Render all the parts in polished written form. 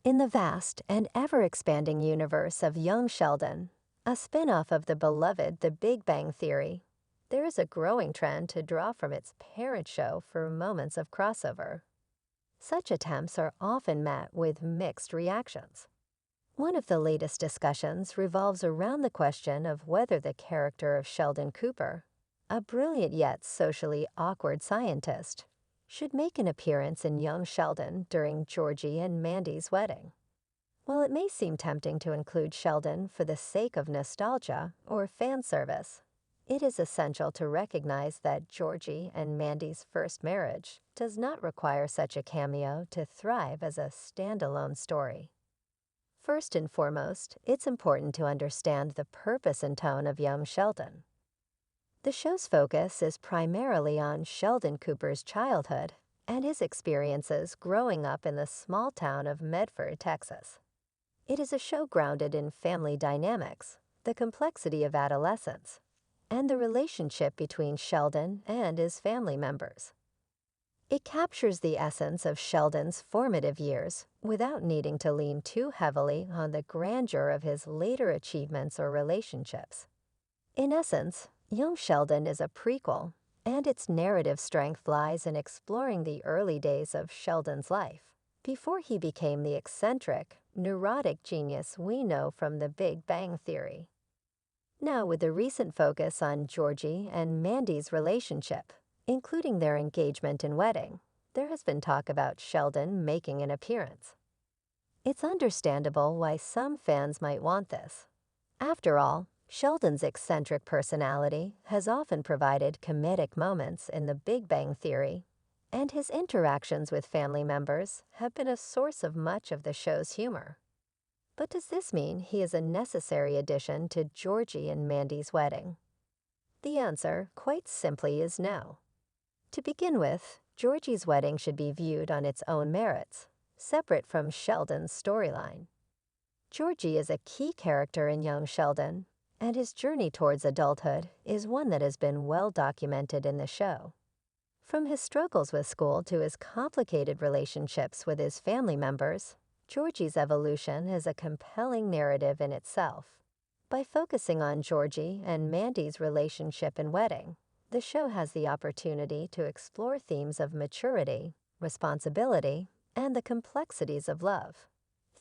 In the vast and ever-expanding universe of young Sheldon, a spin-off of the beloved The Big Bang Theory, there is a growing trend to draw from its parent show for moments of crossover. Such attempts are often met with mixed reactions. One of the latest discussions revolves around the question of whether the character of Sheldon Cooper, a brilliant yet socially awkward scientist, should make an appearance in young Sheldon during Georgie and Mandy's wedding. While it may seem tempting to include Sheldon for the sake of nostalgia or fan service, it is essential to recognize that Georgie and Mandy's first marriage does not require such a cameo to thrive as a standalone story. First and foremost, it's important to understand the purpose and tone of young Sheldon. The show's focus is primarily on Sheldon Cooper's childhood and his experiences growing up in the small town of Medford, Texas. It is a show grounded in family dynamics, the complexity of adolescence, and the relationship between Sheldon and his family members. It captures the essence of Sheldon's formative years without needing to lean too heavily on the grandeur of his later achievements or relationships. In essence, young Sheldon is a prequel, and its narrative strength lies in exploring the early days of Sheldon's life, before he became the eccentric, neurotic genius we know from The Big Bang Theory. Now, with the recent focus on Georgie and Mandy's relationship, including their engagement and wedding, there has been talk about Sheldon making an appearance. It's understandable why some fans might want this. After all, Sheldon's eccentric personality has often provided comedic moments in The Big Bang Theory, and his interactions with family members have been a source of much of the show's humor. But does this mean he is a necessary addition to Georgie and Mandy's wedding? The answer, quite simply, is no. To begin with, Georgie's wedding should be viewed on its own merits, separate from Sheldon's storyline. Georgie is a key character in young Sheldon, and his journey towards adulthood is one that has been well documented in the show. From his struggles with school to his complicated relationships with his family members, Georgie's evolution is a compelling narrative in itself. By focusing on Georgie and Mandy's relationship and wedding, the show has the opportunity to explore themes of maturity, responsibility, and the complexities of love,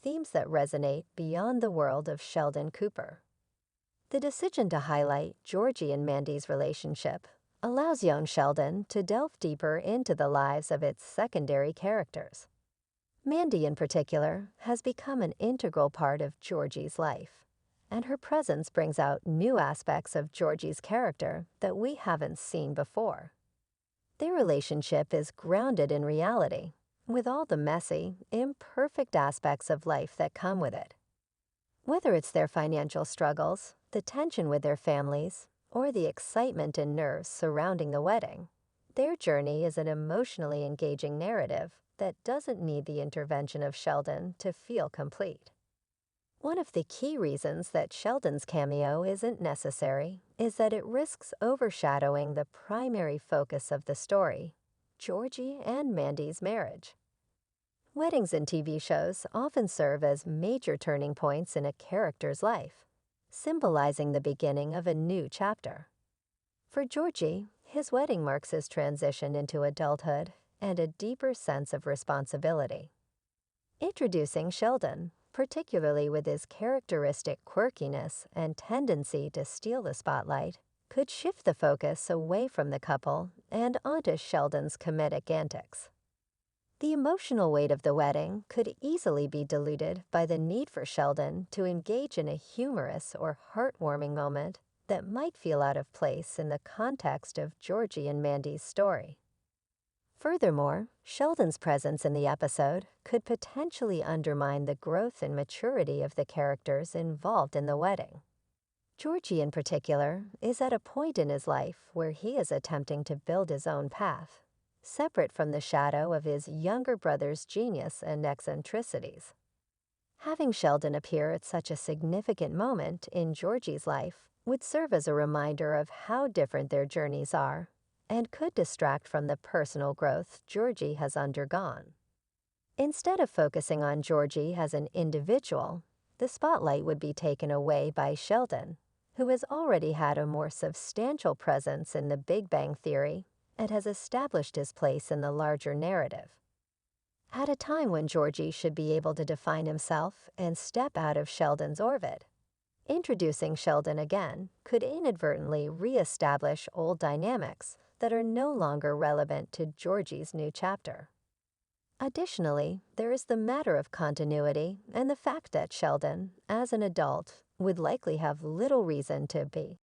themes that resonate beyond the world of Sheldon Cooper. The decision to highlight Georgie and Mandy's relationship allows young Sheldon to delve deeper into the lives of its secondary characters. Mandy, in particular, has become an integral part of Georgie's life, and her presence brings out new aspects of Georgie's character that we haven't seen before. Their relationship is grounded in reality, with all the messy, imperfect aspects of life that come with it. Whether it's their financial struggles, the tension with their families, or the excitement and nerves surrounding the wedding, their journey is an emotionally engaging narrative that doesn't need the intervention of Sheldon to feel complete. One of the key reasons that Sheldon's cameo isn't necessary is that it risks overshadowing the primary focus of the story, Georgie and Mandy's marriage. Weddings in TV shows often serve as major turning points in a character's life, symbolizing the beginning of a new chapter. For Georgie, his wedding marks his transition into adulthood and a deeper sense of responsibility. Introducing Sheldon, particularly with his characteristic quirkiness and tendency to steal the spotlight, could shift the focus away from the couple and onto Sheldon's comedic antics. The emotional weight of the wedding could easily be diluted by the need for Sheldon to engage in a humorous or heartwarming moment that might feel out of place in the context of Georgie and Mandy's story. Furthermore, Sheldon's presence in the episode could potentially undermine the growth and maturity of the characters involved in the wedding. Georgie, in particular, is at a point in his life where he is attempting to build his own path, separate from the shadow of his younger brother's genius and eccentricities. Having Sheldon appear at such a significant moment in Georgie's life would serve as a reminder of how different their journeys are and could distract from the personal growth Georgie has undergone. Instead of focusing on Georgie as an individual, the spotlight would be taken away by Sheldon, who has already had a more substantial presence in the Big Bang Theory and has established his place in the larger narrative. At a time when Georgie should be able to define himself and step out of Sheldon's orbit, introducing Sheldon again could inadvertently re-establish old dynamics that are no longer relevant to Georgie's new chapter. Additionally, there is the matter of continuity and the fact that Sheldon, as an adult, would likely have little reason to be